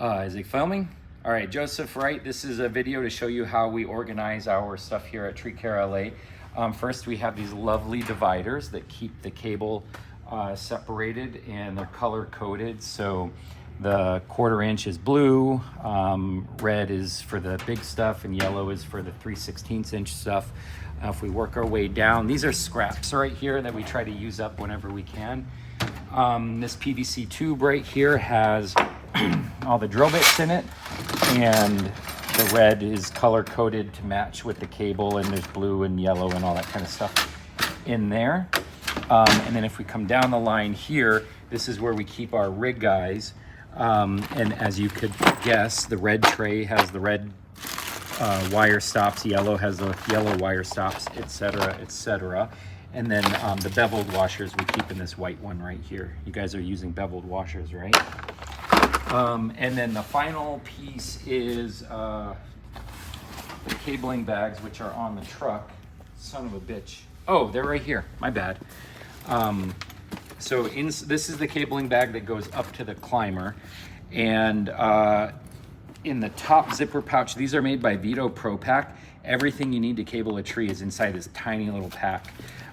Is it filming? All right, Joseph, right? This is a video to show you how we organize our stuff here at TreeCareLA. First, we have these lovely dividers that keep the cable separated, and they're color coded. So the 1/4 inch is blue, red is for the big stuff, and yellow is for the 3/16 inch stuff. If we work our way down, these are scraps right here that we try to use up whenever we can. This PVC tube right here has all the drill bits in it, and the red is color coded to match with the cable, and there's blue and yellow and all that kind of stuff in there. And then if we come down the line here, this is where we keep our rig guys. And as you could guess, the red tray has the red wire stops, yellow has the yellow wire stops, etc., etc. And then the beveled washers we keep in this white one right here. You guys are using beveled washers, right? And then the final piece is the cabling bags, which are on the truck. Son of a bitch. Oh, they're right here. My bad. This is the cabling bag that goes up to the climber. And in the top zipper pouch, these are made by Vito Pro Pack. Everything you need to cable a tree is inside this tiny little pack.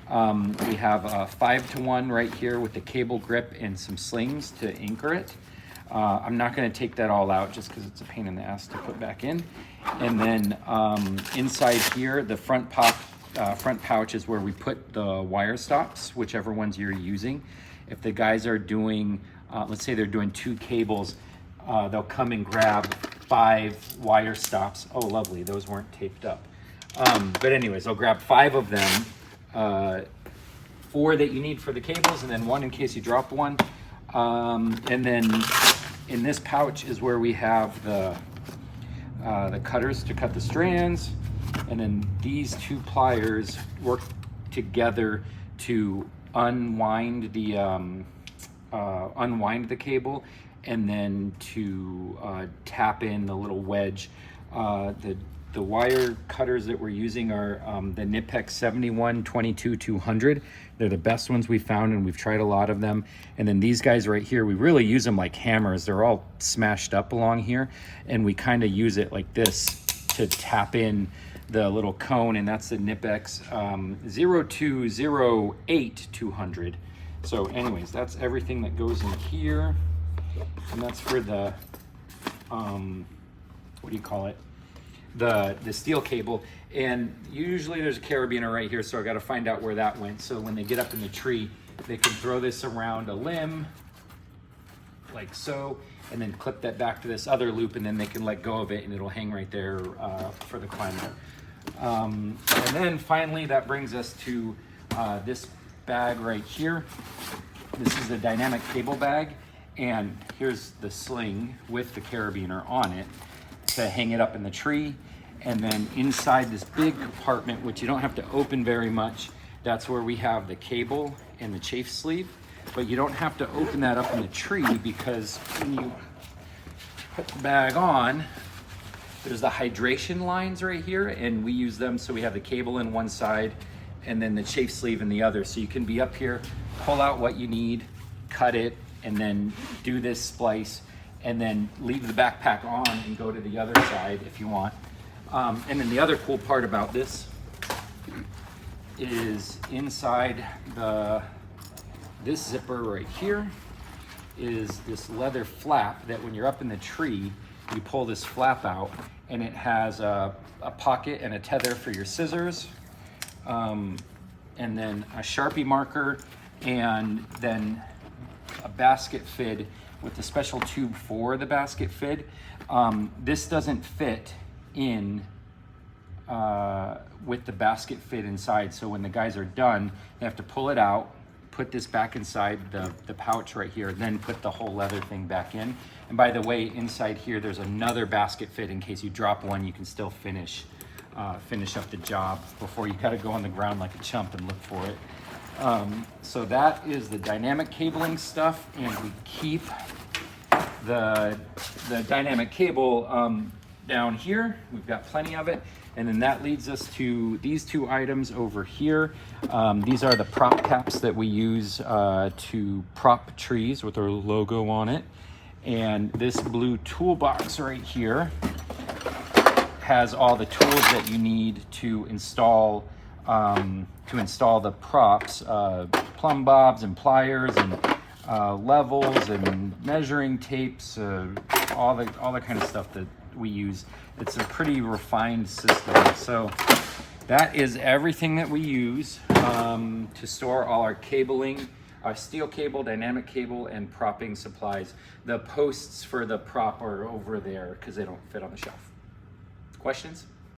We have a 5-to-1 right here with the cable grip and some slings to anchor it. I'm not going to take that all out just because it's a pain in the ass to put back in. And then inside here, the front pouch is where we put the wire stops, whichever ones you're using. If the guys are doing, let's say they're doing 2 cables, they'll come and grab 5 wire stops. Oh, lovely. Those weren't taped up. But anyways, they'll grab 5 of them, 4 that you need for the cables, and then 1 in case you drop one. And then in this pouch is where we have the cutters to cut the strands. And then these 2 pliers work together to unwind the cable, and then to tap in the little wedge. The wire cutters that we're using are the Knipex 71-22-200. They're the best ones we found, and we've tried a lot of them. And then these guys right here, we really use them like hammers. They're all smashed up along here, and we kind of use it like this to tap in the little cone, and that's the Knipex 02-08-200. So anyways, that's everything that goes in here, and that's for the what do you call it, the steel cable. And usually there's a carabiner right here, so I got to find out where that went, so when they get up in the tree they can throw this around a limb like so, and then clip that back to this other loop, and then they can let go of it and it'll hang right there for the climber. And then finally that brings us to this bag right here. This is the dynamic cable bag, and here's the sling with the carabiner on it to hang it up in the tree. And then inside this big compartment, which you don't have to open very much, that's where we have the cable and the chafe sleeve. But you don't have to open that up in the tree, because when you put the bag on, there's the hydration lines right here, and we use them so we have the cable in one side and then the chafe sleeve in the other. So you can be up here, pull out what you need, cut it, and then do this splice, and then leave the backpack on and go to the other side if you want. And then the other cool part about this is inside this zipper right here is this leather flap that when you're up in the tree, you pull this flap out, and it has a pocket and a tether for your scissors, and then a Sharpie marker, and then a basket fid with a special tube for the basket fid. This doesn't fit in with the basket fid inside, so when the guys are done, they have to pull it out, put this back inside the pouch right here, then put the whole leather thing back in. And by the way, inside here there's another basket fit in case you drop one. You can still finish up the job before you gotta go on the ground like a chump and look for it. So that is the dynamic cabling stuff, and we keep the dynamic cable down here. We've got plenty of it. And then that leads us to these 2 items over here. These are the prop caps that we use to prop trees with our logo on it. And this blue toolbox right here has all the tools that you need to install the props, plumb bobs and pliers and levels and measuring tapes, all the kind of stuff that we use. It's a pretty refined system. So that is everything that we use to store all our cabling, our steel cable, dynamic cable, and propping supplies. The posts for the prop are over there because they don't fit on the shelf. Questions?